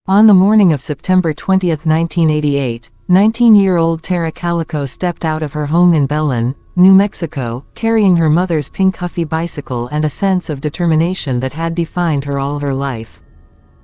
On the morning of September 20, 1988, 19-year-old Tara Calico stepped out of her home in Belen, New Mexico, carrying her mother's pink Huffy bicycle and a sense of determination that had defined her all her life.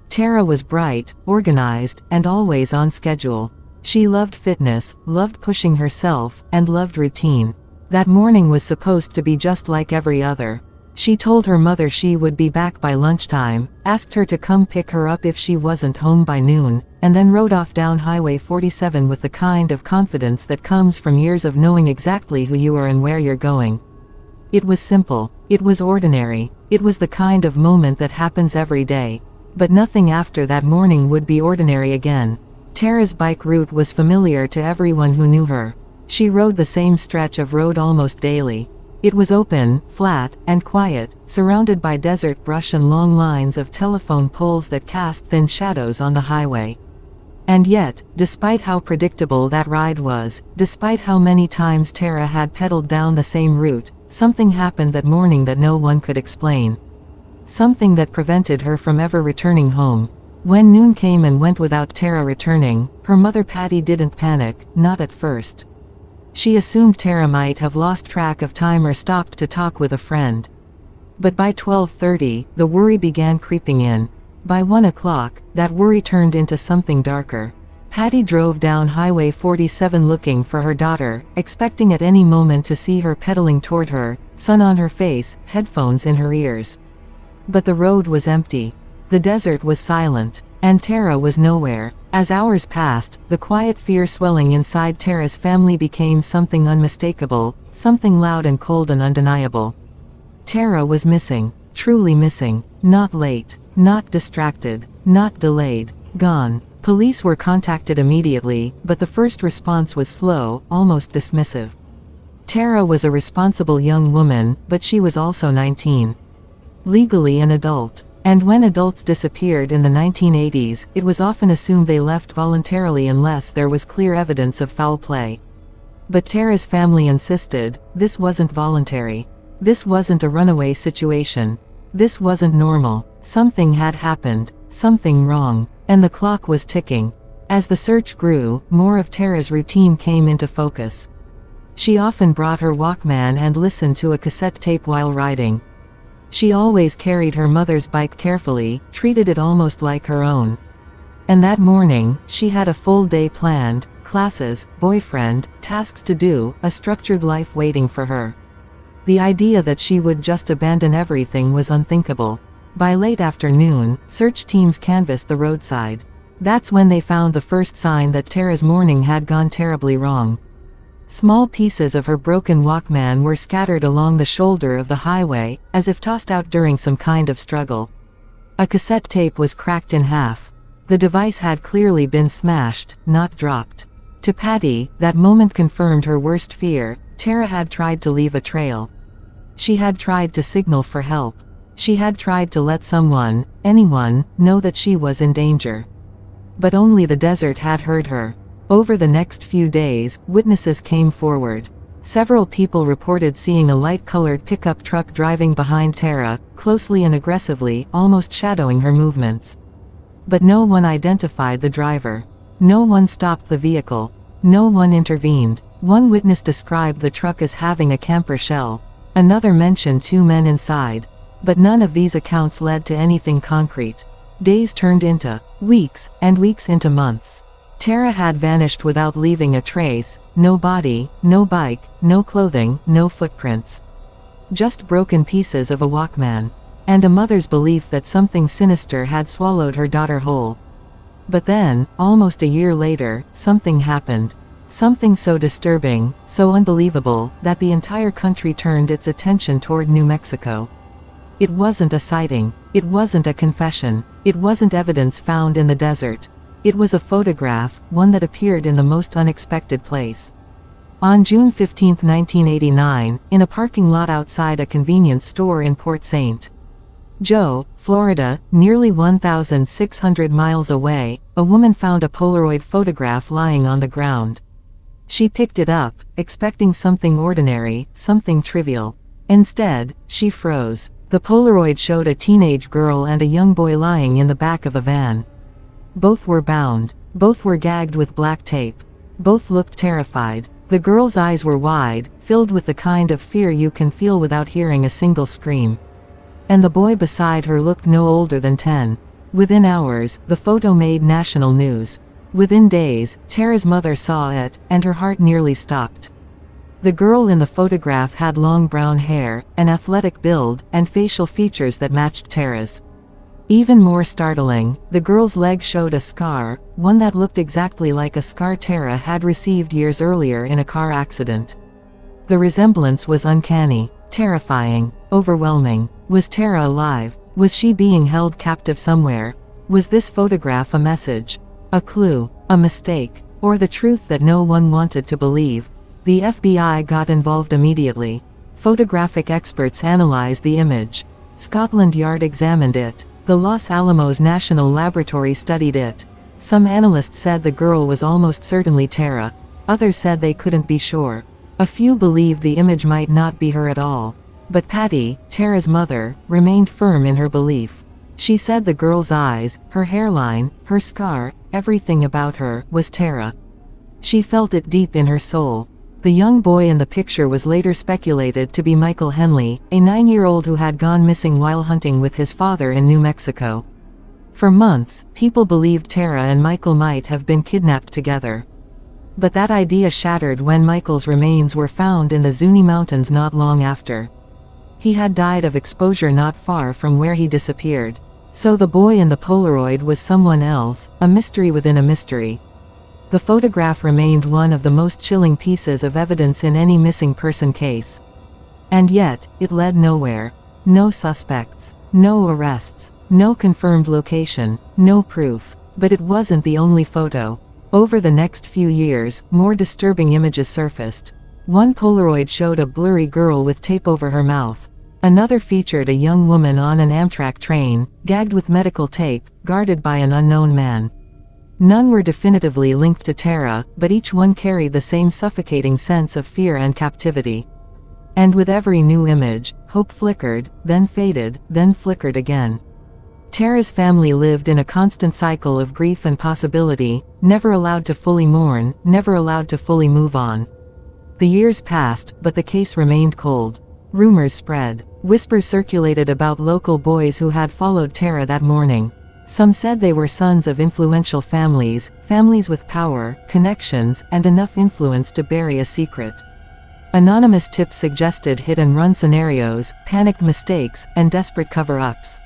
Tara was bright, organized, and always on schedule. She loved fitness, loved pushing herself, and loved routine. That morning was supposed to be just like every other. She told her mother she would be back by lunchtime, asked her to come pick her up if she wasn't home by noon, and then rode off down Highway 47 with the kind of confidence that comes from years of knowing exactly who you are and where you're going. It was simple. It was ordinary. It was the kind of moment that happens every day. But nothing after that morning would be ordinary again. Tara's bike route was familiar to everyone who knew her. She rode the same stretch of road almost daily. It was open, flat, and quiet, surrounded by desert brush and long lines of telephone poles that cast thin shadows on the highway. And yet, despite how predictable that ride was, despite how many times Tara had pedaled down the same route, something happened that morning that no one could explain. Something that prevented her from ever returning home. When noon came and went without Tara returning, her mother Patty didn't panic, not at first. She assumed Tara might have lost track of time or stopped to talk with a friend. But by 12:30, the worry began creeping in. By 1 o'clock, that worry turned into something darker. Patty drove down Highway 47 looking for her daughter, expecting at any moment to see her pedaling toward her, sun on her face, headphones in her ears. But the road was empty. The desert was silent. And Tara was nowhere. As hours passed, the quiet fear swelling inside Tara's family became something unmistakable, something loud and cold and undeniable. Tara was missing. Truly missing. Not late. Not distracted. Not delayed. Gone. Police were contacted immediately, but the first response was slow, almost dismissive. Tara was a responsible young woman, but she was also 19. Legally an adult. And when adults disappeared in the 1980s, it was often assumed they left voluntarily unless there was clear evidence of foul play. But Tara's family insisted, this wasn't voluntary. This wasn't a runaway situation. This wasn't normal. Something had happened. Something wrong. And the clock was ticking. As the search grew, more of Tara's routine came into focus. She often brought her Walkman and listened to a cassette tape while riding. She always carried her mother's bike carefully, treated it almost like her own. And that morning, she had a full day planned, classes, boyfriend, tasks to do, a structured life waiting for her. The idea that she would just abandon everything was unthinkable. By late afternoon, search teams canvassed the roadside. That's when they found the first sign that Tara's morning had gone terribly wrong. Small pieces of her broken Walkman were scattered along the shoulder of the highway, as if tossed out during some kind of struggle. A cassette tape was cracked in half. The device had clearly been smashed, not dropped. To Patty, that moment confirmed her worst fear. Tara had tried to leave a trail. She had tried to signal for help. She had tried to let someone, anyone, know that she was in danger. But only the desert had heard her. Over the next few days, witnesses came forward. Several people reported seeing a light-colored pickup truck driving behind Tara, closely and aggressively, almost shadowing her movements. But no one identified the driver. No one stopped the vehicle. No one intervened. One witness described the truck as having a camper shell. Another mentioned 2 men inside. But none of these accounts led to anything concrete. Days turned into weeks, and weeks into months. Tara had vanished without leaving a trace. No body, no bike, no clothing, no footprints. Just broken pieces of a Walkman. And a mother's belief that something sinister had swallowed her daughter whole. But then, almost a year later, something happened. Something so disturbing, so unbelievable, that the entire country turned its attention toward New Mexico. It wasn't a sighting. It wasn't a confession. It wasn't evidence found in the desert. It was a photograph, one that appeared in the most unexpected place. On June 15, 1989, in a parking lot outside a convenience store in Port St. Joe, Florida, nearly 1,600 miles away, a woman found a Polaroid photograph lying on the ground. She picked it up, expecting something ordinary, something trivial. Instead, she froze. The Polaroid showed a teenage girl and a young boy lying in the back of a van. Both were bound. Both were gagged with black tape. Both looked terrified. The girl's eyes were wide, filled with the kind of fear you can feel without hearing a single scream. And the boy beside her looked no older than 10. Within hours, the photo made national news. Within days, Tara's mother saw it, and her heart nearly stopped. The girl in the photograph had long brown hair, an athletic build, and facial features that matched Tara's. Even more startling, the girl's leg showed a scar, one that looked exactly like a scar Tara had received years earlier in a car accident. The resemblance was uncanny, terrifying, overwhelming. Was Tara alive? Was she being held captive somewhere? Was this photograph a message? A clue? A mistake? Or the truth that no one wanted to believe? The FBI got involved immediately. Photographic experts analyzed the image. Scotland Yard examined it. The Los Alamos National Laboratory studied it. Some analysts said the girl was almost certainly Tara. Others said they couldn't be sure. A few believed the image might not be her at all. But Patty, Tara's mother, remained firm in her belief. She said the girl's eyes, her hairline, her scar, everything about her, was Tara. She felt it deep in her soul. The young boy in the picture was later speculated to be Michael Henley, a 9-year-old who had gone missing while hunting with his father in New Mexico. For months, people believed Tara and Michael might have been kidnapped together. But that idea shattered when Michael's remains were found in the Zuni Mountains not long after. He had died of exposure not far from where he disappeared. So the boy in the Polaroid was someone else, a mystery within a mystery. The photograph remained one of the most chilling pieces of evidence in any missing person case. And yet, it led nowhere. No suspects. No arrests. No confirmed location. No proof. But it wasn't the only photo. Over the next few years, more disturbing images surfaced. One Polaroid showed a blurry girl with tape over her mouth. Another featured a young woman on an Amtrak train, gagged with medical tape, guarded by an unknown man. None were definitively linked to Tara, but each one carried the same suffocating sense of fear and captivity. And with every new image, hope flickered, then faded, then flickered again. Tara's family lived in a constant cycle of grief and possibility, never allowed to fully mourn, never allowed to fully move on. The years passed, but the case remained cold. Rumors spread. Whispers circulated about local boys who had followed Tara that morning. Some said they were sons of influential families, families with power, connections, and enough influence to bury a secret. Anonymous tips suggested hit-and-run scenarios, panicked mistakes, and desperate cover-ups.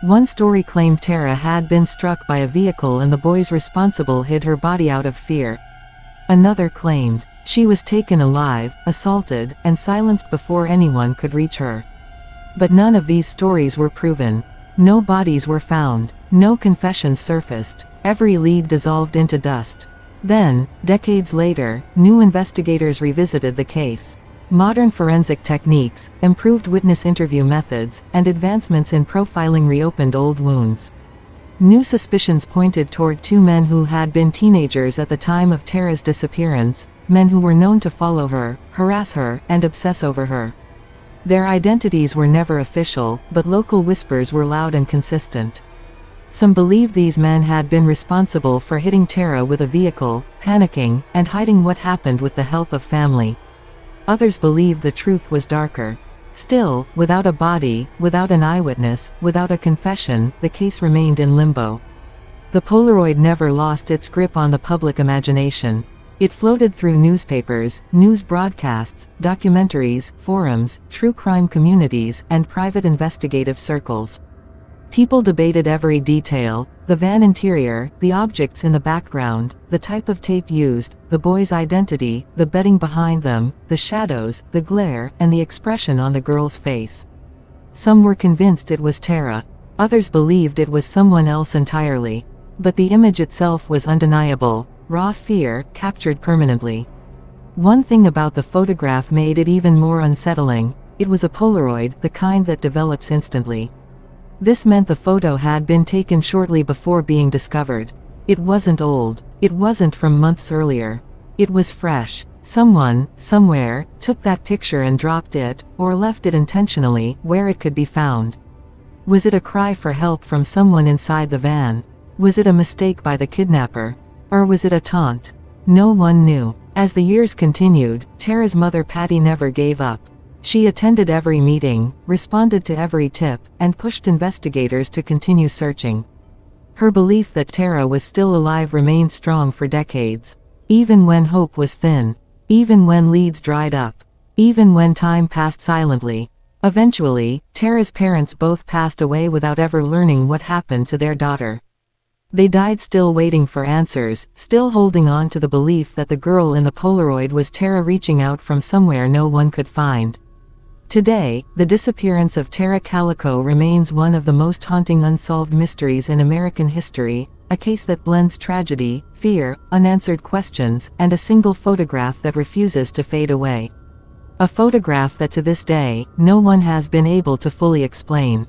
One story claimed Tara had been struck by a vehicle and the boys responsible hid her body out of fear. Another claimed she was taken alive, assaulted, and silenced before anyone could reach her. But none of these stories were proven. No bodies were found. No confessions surfaced. Every lead dissolved into dust. Then, decades later, new investigators revisited the case. Modern forensic techniques, improved witness interview methods, and advancements in profiling reopened old wounds. New suspicions pointed toward two men who had been teenagers at the time of Tara's disappearance, men who were known to follow her, harass her, and obsess over her. Their identities were never official, but local whispers were loud and consistent. Some believed these men had been responsible for hitting Tara with a vehicle, panicking, and hiding what happened with the help of family. Others believed the truth was darker. Still, without a body, without an eyewitness, without a confession, the case remained in limbo. The Polaroid never lost its grip on the public imagination. It floated through newspapers, news broadcasts, documentaries, forums, true crime communities, and private investigative circles. People debated every detail: the van interior, the objects in the background, the type of tape used, the boy's identity, the bedding behind them, the shadows, the glare, and the expression on the girl's face. Some were convinced it was Tara. Others believed it was someone else entirely. But the image itself was undeniable. Raw fear, captured permanently. One thing about the photograph made it even more unsettling: it was a Polaroid, the kind that develops instantly. This meant the photo had been taken shortly before being discovered. It wasn't old. It wasn't from months earlier. It was fresh. Someone, somewhere, took that picture and dropped it, or left it intentionally, where it could be found. Was it a cry for help from someone inside the van? Was it a mistake by the kidnapper? Or was it a taunt? No one knew. As the years continued, Tara's mother Patty never gave up. She attended every meeting, responded to every tip, and pushed investigators to continue searching. Her belief that Tara was still alive remained strong for decades. Even when hope was thin. Even when leads dried up. Even when time passed silently. Eventually, Tara's parents both passed away without ever learning what happened to their daughter. They died still waiting for answers, still holding on to the belief that the girl in the Polaroid was Tara reaching out from somewhere no one could find. Today, the disappearance of Tara Calico remains one of the most haunting unsolved mysteries in American history, a case that blends tragedy, fear, unanswered questions, and a single photograph that refuses to fade away. A photograph that to this day, no one has been able to fully explain.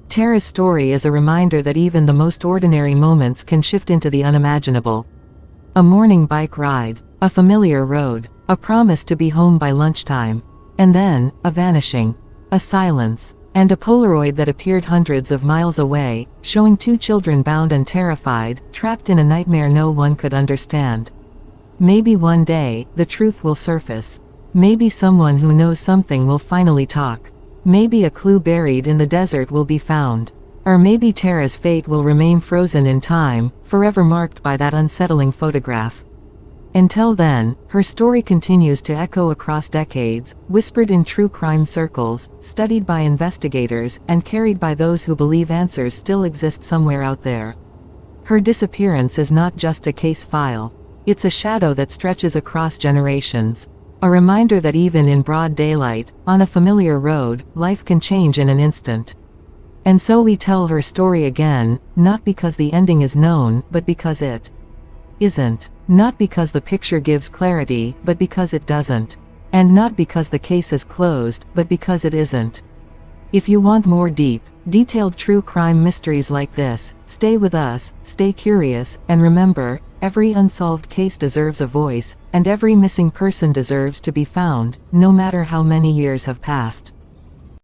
Tara's story is a reminder that even the most ordinary moments can shift into the unimaginable. A morning bike ride, a familiar road, a promise to be home by lunchtime, and then, a vanishing, a silence, and a Polaroid that appeared hundreds of miles away, showing two children bound and terrified, trapped in a nightmare no one could understand. Maybe one day, the truth will surface. Maybe someone who knows something will finally talk. Maybe a clue buried in the desert will be found. Or maybe Tara's fate will remain frozen in time, forever marked by that unsettling photograph. Until then, her story continues to echo across decades, whispered in true crime circles, studied by investigators, and carried by those who believe answers still exist somewhere out there. Her disappearance is not just a case file. It's a shadow that stretches across generations. A reminder that even in broad daylight, on a familiar road, life can change in an instant. And so we tell her story again, not because the ending is known, but because it isn't. Not because the picture gives clarity, but because it doesn't. And not because the case is closed, but because it isn't. If you want more deep, detailed true crime mysteries like this, stay with us, stay curious, and remember, every unsolved case deserves a voice, and every missing person deserves to be found, no matter how many years have passed.